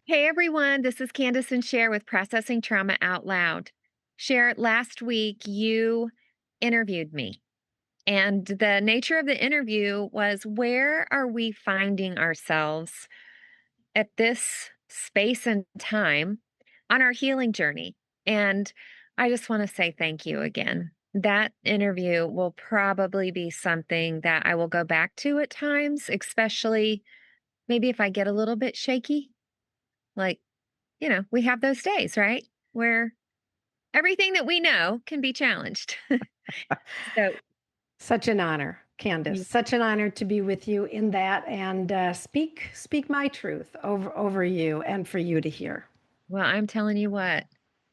Hey everyone, this is Kandace and Sher with Processing Trauma Out Loud. Sher, last week you interviewed me, and the nature of the interview was where are we finding ourselves at this space and time on our healing journey? And I just want to say thank you again. That interview will probably be something that I will go back to at times, especially maybe if I get a little bit shaky. Like, we have those days, right? Where everything that we know can be challenged. So, Such an honor, Candace. y- Such an honor to be with you in that and speak my truth over you and for you to hear. well, I'm telling you what,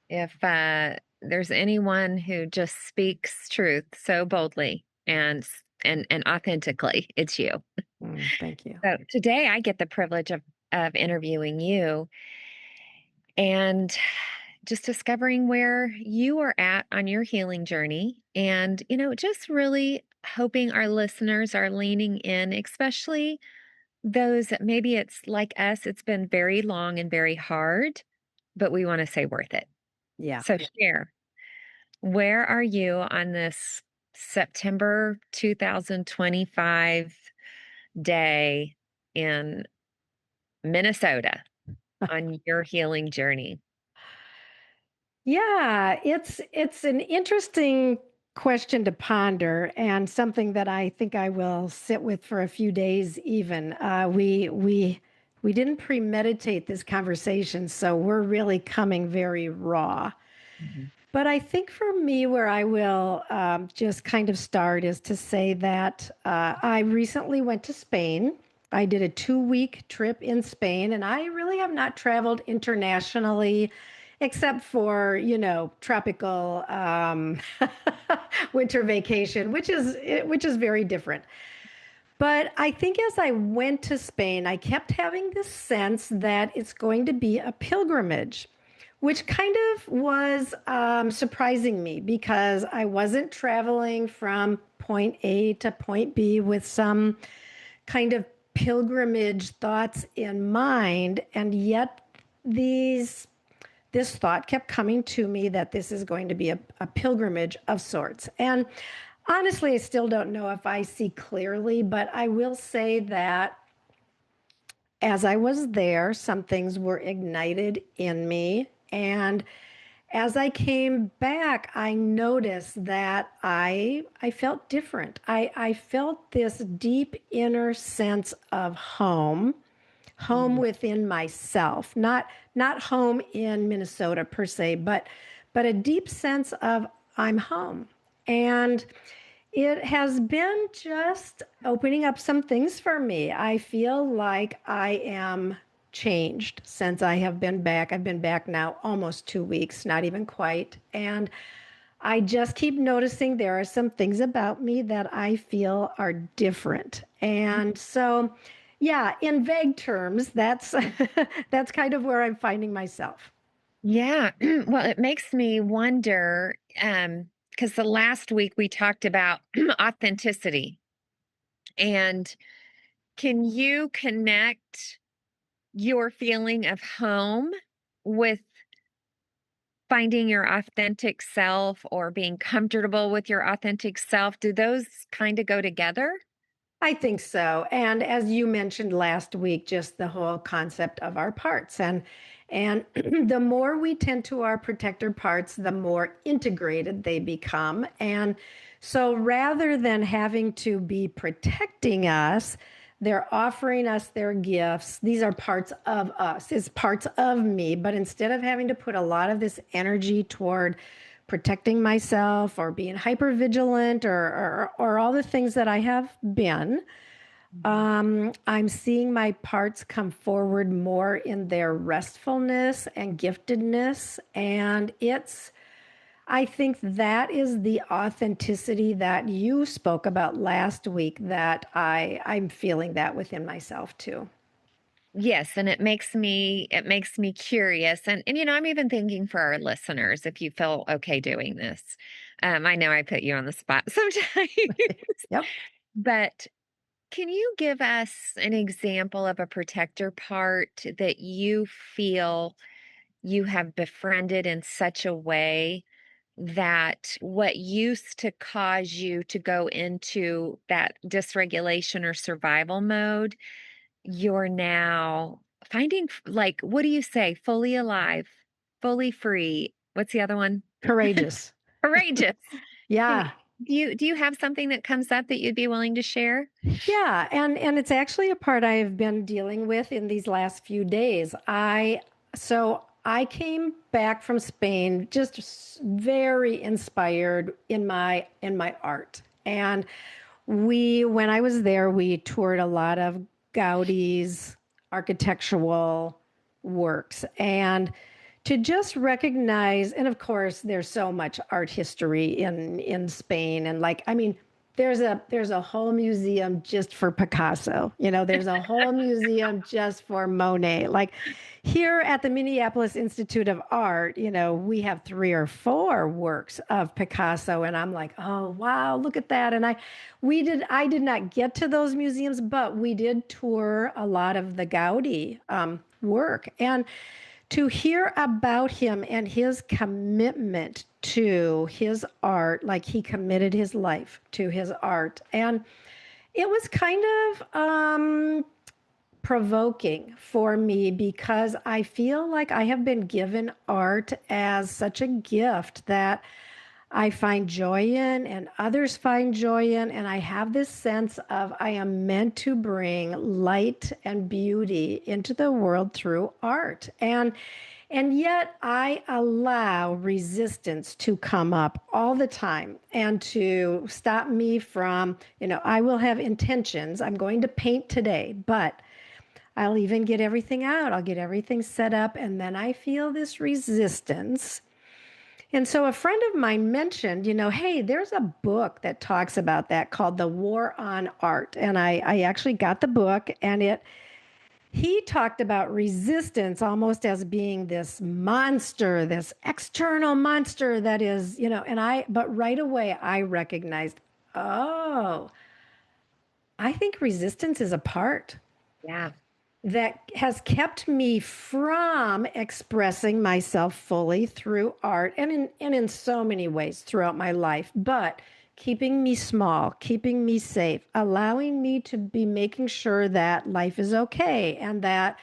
if there's anyone who just speaks truth so boldly and authentically, it's you. Thank you. So today I get the privilege of interviewing you and just discovering where you are at on your healing journey and just really hoping our listeners are leaning in, especially those that maybe it's like us, it's been very long and very hard, but we want to say worth it. Yeah. So share, where are you on this September 2025 day in Minnesota on your healing journey? Yeah, it's an interesting question to ponder and something that I think I will sit with for a few days even. We didn't premeditate this conversation, so we're really coming very raw. Mhm. But I think for me, where I will just kind of start is to say that I recently went to Spain. I did a 2-week trip in Spain, and I really have not traveled internationally except for, tropical winter vacation, which is very different. But I think as I went to Spain, I kept having this sense that it's going to be a pilgrimage, which kind of was surprising me because I wasn't traveling from point A to point B with some kind of pilgrimage thoughts in mind. And yet, this thought kept coming to me that this is going to be a pilgrimage of sorts. And honestly, I still don't know if I see clearly, but I will say that as I was there, some things were ignited in me. And as I came back, I noticed that I felt different. I felt this deep inner sense of home Mhm. within myself, not home in Minnesota per se, but a deep sense of I'm home. And it has been just opening up some things for me. I feel like I am changed since I have been back. I've been back now almost 2 weeks, not even quite. And I just keep noticing there are some things about me that I feel are different. And so, yeah, in vague terms, that's that's kind of where I'm finding myself. Yeah. Well, it makes me wonder because the last week we talked about authenticity. And can you connect your feeling of home with finding your authentic self or being comfortable with your authentic self? Do those kind of go together? I think so. And as you mentioned last week, just the whole concept of our parts and the more we tend to our protector parts, the more integrated they become. And so rather than having to be protecting us, they're offering us their gifts. These are parts of us, it's parts of me. But instead of having to put a lot of this energy toward protecting myself or being hyper vigilant or all the things that I have been, Mhm. I'm seeing my parts come forward more in their restfulness and giftedness. And I think that is the authenticity that you spoke about last week that I'm feeling that within myself too. Yes, and it makes me curious, and I'm even thinking for our listeners, if you feel okay doing this. I know I put you on the spot sometimes, Yep. but Can you give us an example of a protector part that you feel you have befriended in such a way that what used to cause you to go into that dysregulation or survival mode, you're now finding, like, what do you say? Fully alive, fully free. What's the other one? Courageous. Courageous. Can Yeah. do you have something that comes up that you'd be willing to share? Yeah, and it's actually a part I have been dealing with in these last few days. I came back from Spain just very inspired in my art. And we when I was there, we toured a lot of Gaudi's architectural works, and to just recognize, and of course there's so much art history in Spain, and like, I mean, there's a whole museum just for Picasso. There's a whole museum just for Monet. Like, here at the Minneapolis Institute of Art, we have 3 or 4 works of Picasso, and I'm like, oh wow, look at that. And I did not get to those museums, but we did tour a lot of the Gaudi work. And to hear about him and his commitment to his art, like he committed his life to his art. And it was kind of provoking for me because I feel like I have been given art as such a gift that I find joy in and others find joy in. And I have this sense of I am meant to bring light and beauty into the world through art. And yet I allow resistance to come up all the time and to stop me from, I will have intentions. I'm going to paint today, but I'll even get everything out. I'll get everything set up. And then I feel this resistance. And so a friend of mine mentioned, hey, there's a book that talks about that called The War on Art. And I actually got the book, and he talked about resistance almost as being this monster, this external monster that is, but right away I recognized, oh, I think resistance is a part Yeah. that has kept me from expressing myself fully through art and in so many ways throughout my life, but keeping me small, keeping me safe, allowing me to be making sure that life is okay and that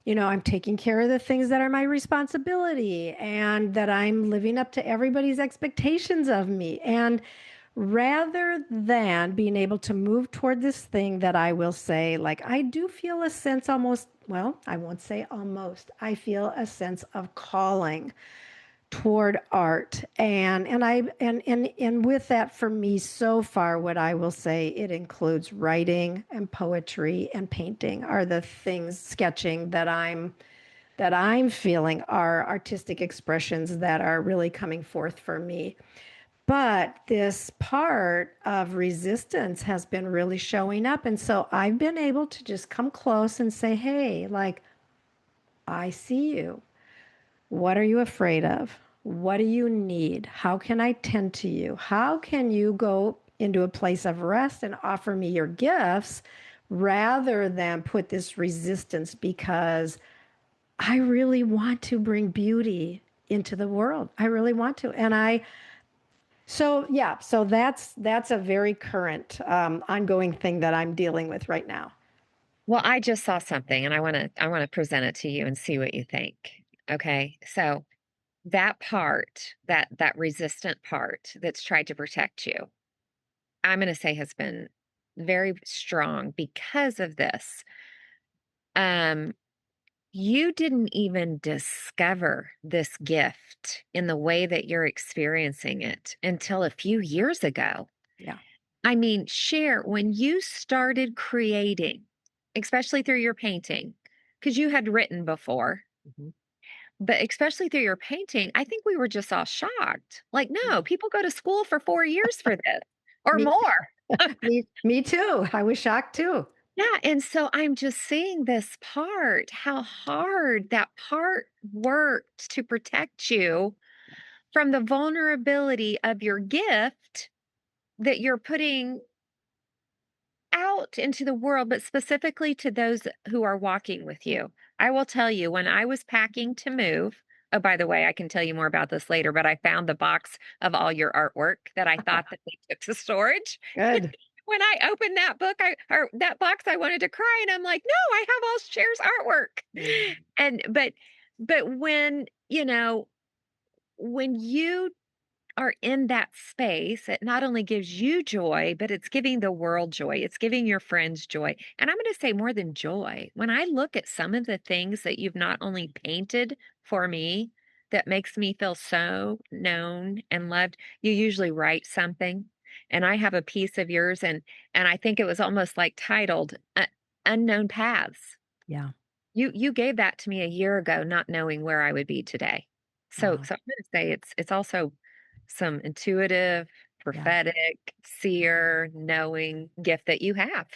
I'm taking care of the things that are my responsibility and that I'm living up to everybody's expectations of me. And rather than being able to move toward this thing that I will say, like, I do feel a sense almost, well, I won't say almost, I feel a sense of calling toward art. And with that, for me so far, what I will say, it includes writing and poetry and painting are the things, sketching, that I'm feeling are artistic expressions that are really coming forth for me. But this part of resistance has been really showing up. And so I've been able to just come close and say, hey, like, I see you. What are you afraid of? What do you need? How can I tend to you? How can you go into a place of rest and offer me your gifts rather than put this resistance? Because I really want to bring beauty into the world. I really want to. So yeah, so that's a very current, ongoing thing that I'm dealing with right now. Well, I just saw something and I want to present it to you and see what you think. Okay? So, that part, that resistant part that's tried to protect you, I'm going to say has been very strong because of this. Um you didn't even discover this gift in the way that you're experiencing it until a few years ago. Yeah. I mean, share when you started creating, especially through your painting, because you had written before, Mhm. but especially through your painting, I think we were just all shocked. Like, no, Yeah. people go to school for 4 years for this or Me more. me too. I was shocked too. Yeah. And so I'm just seeing this part, how hard that part worked to protect you from the vulnerability of your gift that you're putting out into the world, but specifically to those who are walking with you. I will tell you, when I was packing to move, oh, by the way, I can tell you more about this later, but I found the box of all your artwork that I thought that they took to storage. Good. When I opened that book, or that box, I wanted to cry, and I'm like, "No, I have all Cher's artwork." Mm. And but when, when you are in that space, it not only gives you joy, but it's giving the world joy. It's giving your friends joy. And I'm going to say more than joy. When I look at some of the things that you've not only painted for me that makes me feel so known and loved, you usually write something. And I have a piece of yours, and I think it was almost like titled Unknown Paths. Yeah. You gave that to me a year ago, not knowing where I would be today. So Wow. so I'm gonna say it's also some intuitive, Yeah. prophetic, seer, knowing gift that you have.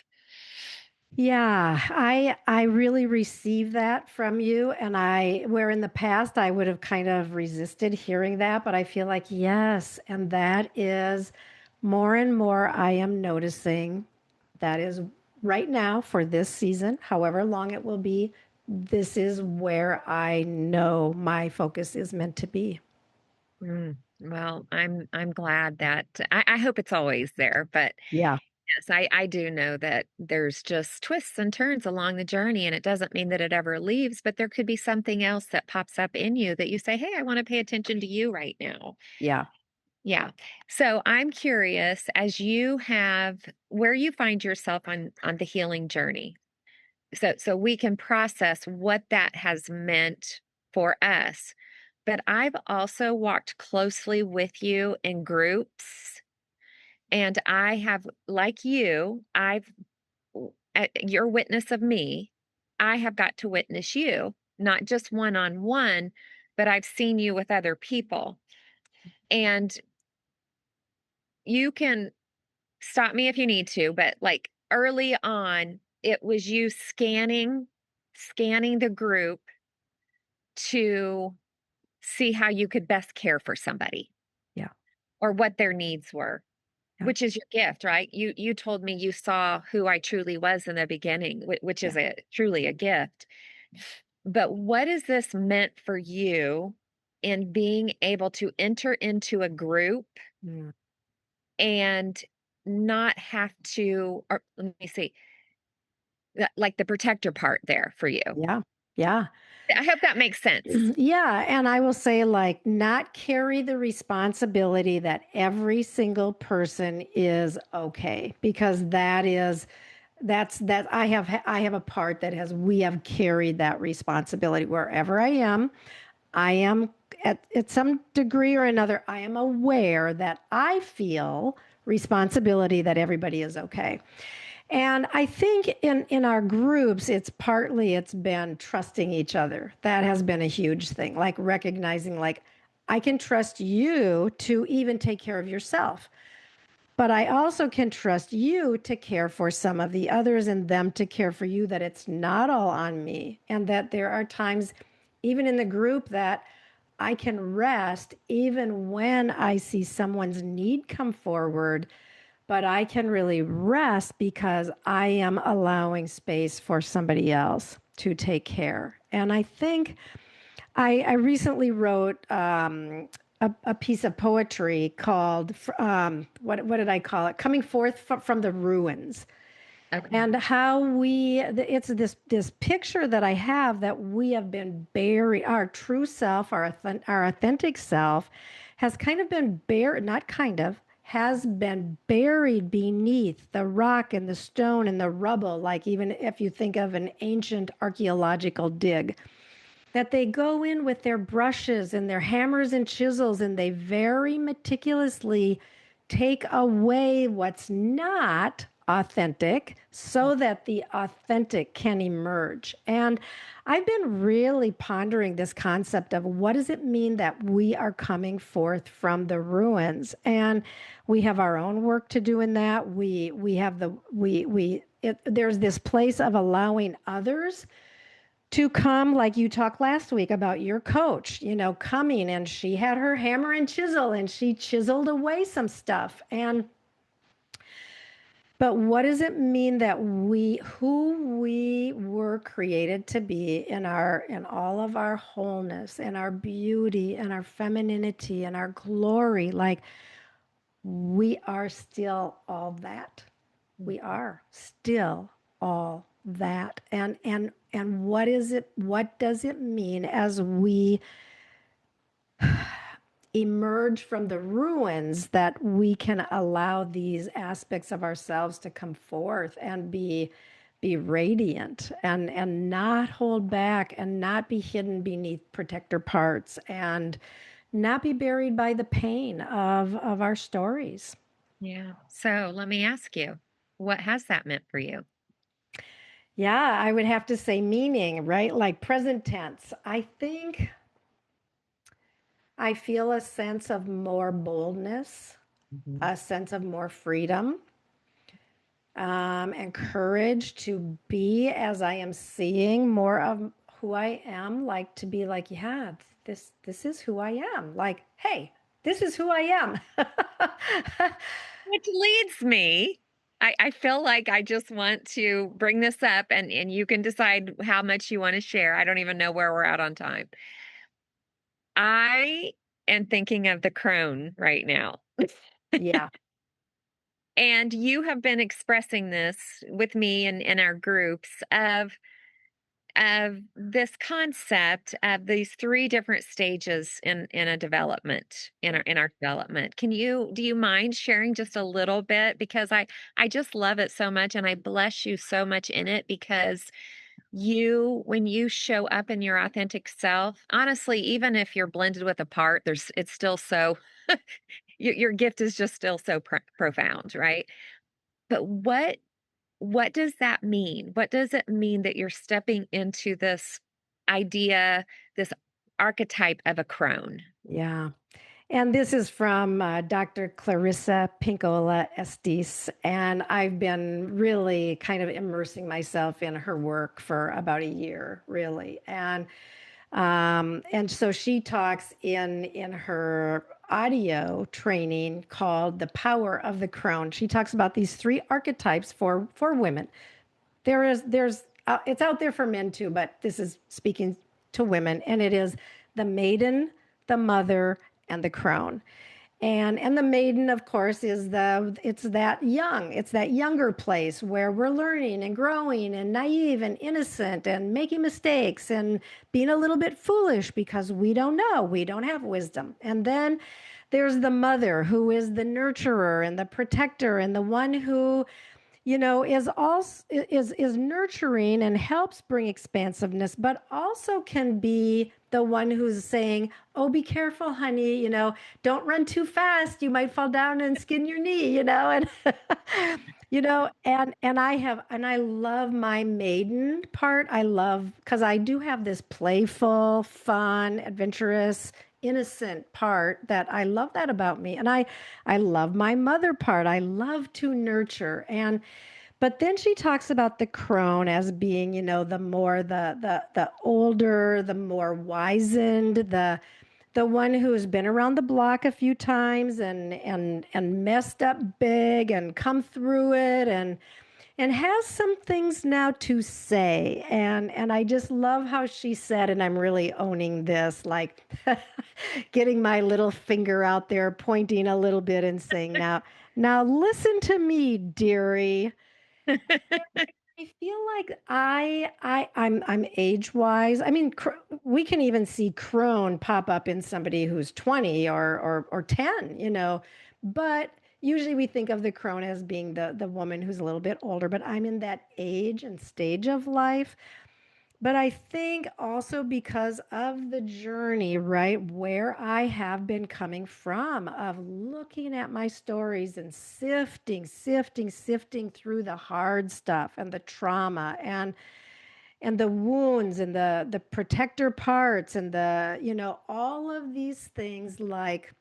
Yeah, I really receive that from you, and I where in the past I would have kind of resisted hearing that, but I feel like yes, and that is more and more I am noticing that is right now for this season, however long it will be, this is where I know my focus is meant to be. Well, I'm glad that I hope it's always there, but Yeah, yes, I do know that there's just twists and turns along the journey, and it doesn't mean that it ever leaves, but there could be something else that pops up in you that you say, "Hey, I want to pay attention to you right now." yeah, Yeah. So I'm curious, as you have where you find yourself on the healing journey. So we can process what that has meant for us. But I've also walked closely with you in groups, and I have, like you, your witness of me, I have got to witness you, not just one on one, but I've seen you with other people. And you can stop me if you need to, but, like, early on, it was you scanning the group to see how you could best care for somebody yeah, or what their needs were, yeah, which is your gift, right? You told me you saw who I truly was in the beginning, which yeah. is a truly a gift. But what has this meant for you in being able to enter into a group Mm. and not have to, or let me see, like the protector part there for you. Yeah, yeah. I hope that makes sense. Yeah, and I will say, like, not carry the responsibility that every single person is okay, because I have a part that has we have carried that responsibility wherever I am. I am at some degree or another, I am aware that I feel responsibility that everybody is okay. And I think in our groups, it's been trusting each other. That has been a huge thing. Like recognizing, like, I can trust you to even take care of yourself. But I also can trust you to care for some of the others and them to care for you, that it's not all on me. And that there are times, even in the group, that I can rest even when I see someone's need come forward, but I can really rest because I am allowing space for somebody else to take care. And I think I recently wrote a piece of poetry called, what did I call it? Coming Forth from the Ruins. Okay. And how it's this picture that I have that we have been buried, our true self, our authentic self has kind of been buried, not kind of, has been buried beneath the rock and the stone and the rubble, like even if you think of an ancient archaeological dig, that they go in with their brushes and their hammers and chisels and they very meticulously take away what's not authentic so that the authentic can emerge. And I've been really pondering this concept of what does it mean that we are coming forth from the ruins, and we have our own work to do in that. We have the we it, there's this place of allowing others to come, like you talked last week about your coach, coming, and she had her hammer and chisel and she chiseled away some stuff. And But what does it mean that who we were created to be in all of our wholeness and our beauty and our femininity and our glory? Like we are still all that. We are still all that. And what is it, what does it mean as we emerge from the ruins that we can allow these aspects of ourselves to come forth and be radiant and not hold back and not be hidden beneath protector parts and not be buried by the pain of our stories. Yeah. So let me ask you, what has that meant for you? Yeah, I would have to say meaning, right? Like present tense. I think I feel a sense of more boldness, Mhm. a sense of more freedom, and courage to be as I am seeing more of who I am, like to be like, yeah, this is who I am. Like, hey, this is who I am. Which leads me, I feel like I just want to bring this up and you can decide how much you want to share. I don't even know where we're at on time. I am thinking of the crone right now. Yeah, And you have been expressing this with me and in our groups of this concept of these three different stages in a development in our development. Can you do you mind sharing just a little bit because I just love it so much and I bless you so much in it because you when you show up in your authentic self, honestly, even if you're blended with a part, there's it's still so your gift is just still so profound, right? But what does that mean? What does it mean that you're stepping into this idea, this archetype of a crone? yeah. And this is from Dr. Clarissa Pinkola Estes. And I've been really kind of immersing myself in her work for about a year, really. And so she talks in her audio training called The Power of the Crone. She talks about these three archetypes for women. There's it's out there for men too, but this is speaking to women, and it is the maiden, the mother, and the crone. And the maiden, of course, is it's that younger place where we're learning and growing and naive and innocent and making mistakes and being a little bit foolish because we don't know, we don't have wisdom. And then there's the mother who is the nurturer and the protector and the one who is also is nurturing and helps bring expansiveness, but also can be the one who's saying, oh, be careful, honey, don't run too fast, you might fall down and skin your knee, and and I love my maiden part. I love because I do have this playful, fun, adventurous, innocent part that I love that about me. And I love my mother part. I love to nurture. And but then she talks about the crone as being, the more the older, the more wizened, the one who has been around the block a few times and messed up big and come through it and has some things now to say. And I just love how she said, and I'm really owning this, like getting my little finger out there, pointing a little bit and saying, now listen to me, dearie. I feel like I'm age wise. I mean, we can even see crone pop up in somebody who's 20 or 10, but usually we think of the crone as being the woman who's a little bit older, but I'm in that age and stage of life. But I think also because of the journey, right, where I have been coming from, of looking at my stories and sifting through the hard stuff and the trauma and the wounds and the protector parts and all of these things, like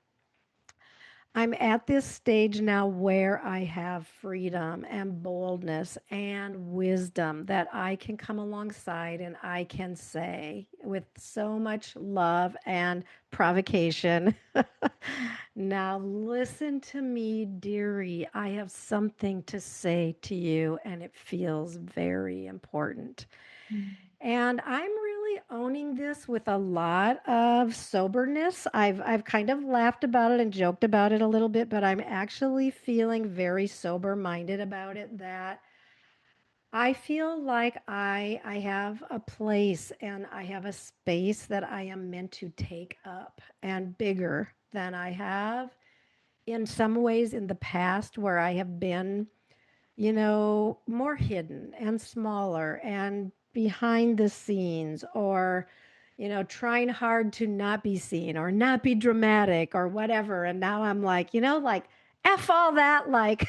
I'm at this stage now where I have freedom and boldness and wisdom that I can come alongside and I can say with so much love and provocation, now listen to me, dearie. I have something to say to you, and it feels very important. Mm. And I'm really owning this with a lot of soberness. I've kind of laughed about it and joked about it a little bit, but I'm actually feeling very sober-minded about it that I feel like I have a place and I have a space that I am meant to take up and bigger than I have in some ways in the past where I have been, more hidden and smaller and behind the scenes or, trying hard to not be seen or not be dramatic or whatever. And now I'm like, like, F all that. Like,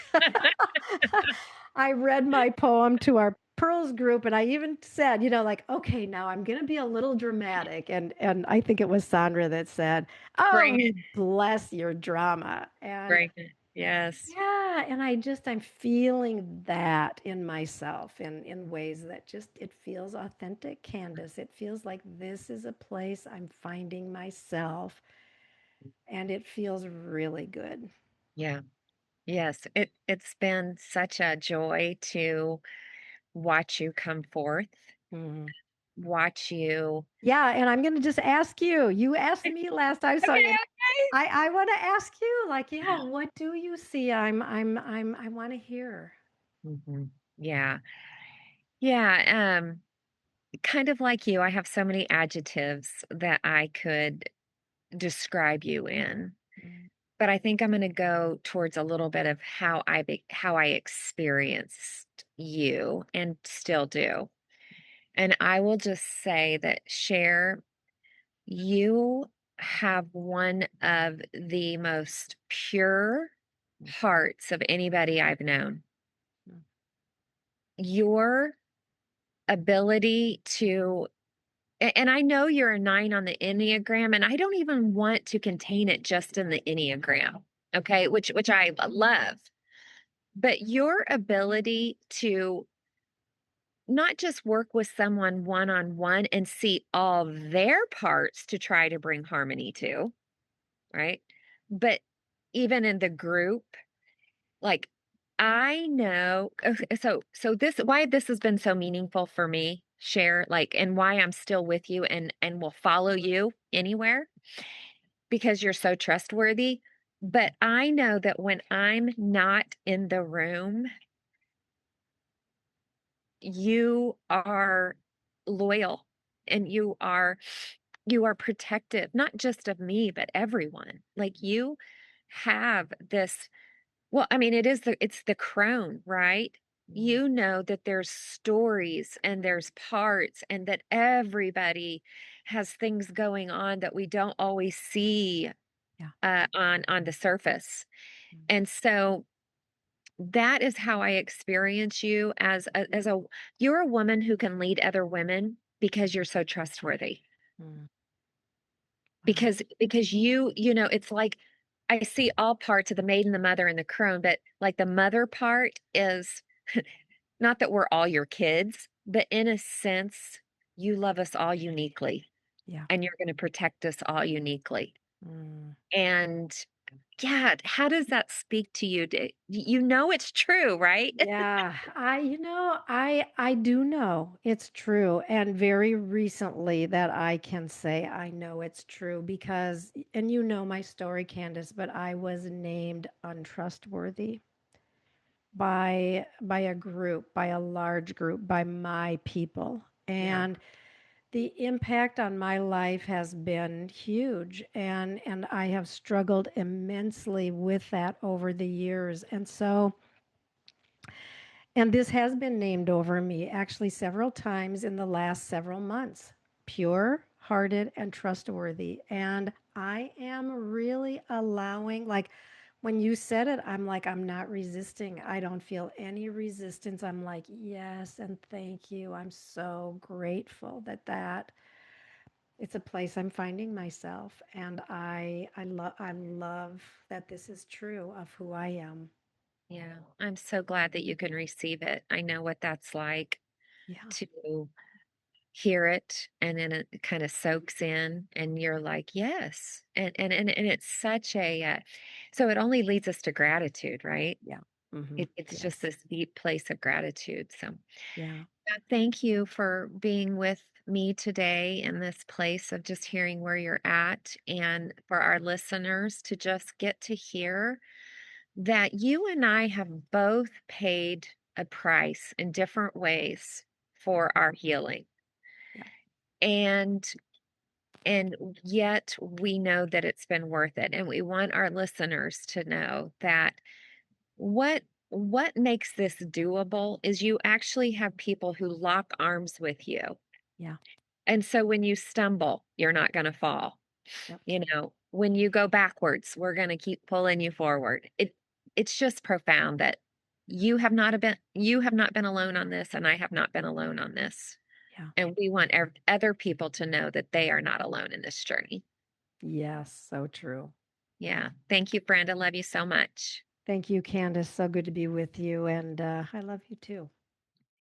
I read my poem to our Pearls group and I even said, like, okay, now I'm going to be a little dramatic. And I think it was Sandra that said, oh, Bring we it, bless your drama. And bring it. Yes. yeah, and I'm feeling that in myself in ways that just it feels authentic, Candace. It feels like this is a place I'm finding myself and it feels really good. Yeah. Yes. It's been such a joy to watch you come forth, Mhm. watch you. Yeah, and I'm gonna just ask you. You asked me last time, so Okay, and okay. I want to ask you, like, yeah, what do you see? I want to hear. Mhm. Yeah. Yeah. Kind of like you, I have so many adjectives that I could describe you in. Mm, But I think I'm gonna go towards a little bit of how I experienced you and still do. And I will just say that Cher, you have one of the most pure mm, hearts of anybody I've known. mm, Your ability to and I know you're a 9 on the Enneagram, and I don't even want to contain it just in the Enneagram, okay, which I love. But your ability to not just work with someone one on one and see all their parts to try to bring harmony to, right? But even in the group, like I know okay, so this why this has been so meaningful for me, share like and why I'm still with you and will follow you anywhere because you're so trustworthy. But I know that when I'm not in the room, you are loyal and you are protective not just of me but everyone like you have this well I mean it's the crone right mm. you know that there's stories and there's parts and that everybody has things going on that we don't always see Yeah. on the surface Mm, and so that is how I experience you as a you're a woman who can lead other women because you're so trustworthy. mm. Wow. Because you know, it's like I see all parts of the maiden, the mother, and the crone, but like the mother part is not that we're all your kids, but in a sense, you love us all uniquely Yeah. and you're going to protect us all uniquely. Mm. And yeah, how does that speak to you? You know it's true, right? Yeah, I do know it's true, and very recently that I can say I know it's true because, and you know my story, Candace, but I was named untrustworthy by a group, by a large group, by my people, Yeah. and the impact on my life has been huge, and I have struggled immensely with that over the years, and so. And this has been named over me actually several times in the last several months. Pure hearted and trustworthy. And I am really allowing, like, when you said it, I'm like, I'm not resisting. I don't feel any resistance. I'm like, yes, and thank you. I'm so grateful that It's a place I'm finding myself, and I love that this is true of who I am. Yeah. I'm so glad that you can receive it. I know what that's like Yeah, to hear it and then it kind of soaks in and you're like, yes. And it's such a so it only leads us to gratitude, right? yeah. Mhm. It's just Yes. this deep place of gratitude. So Yeah, thank you for being with me today in this place of just hearing where you're at and for our listeners to just get to hear that you and I have both paid a price in different ways for our healing. yeah, And and yet we know that it's been worth it. And we want our listeners to know that what what makes this doable is you actually have people who lock arms with you. yeah. And so when you stumble, you're not going to fall. Yep, You know, when you go backwards, we're going to keep pulling you forward. It's just profound that you have not been alone on this and I have not been alone on this. yeah. And we want other people to know that they are not alone in this journey. Yes, so true. Yeah. Thank you, Brenda. Love you so much. Thank you, Candace. So good to be with you, and I love you too.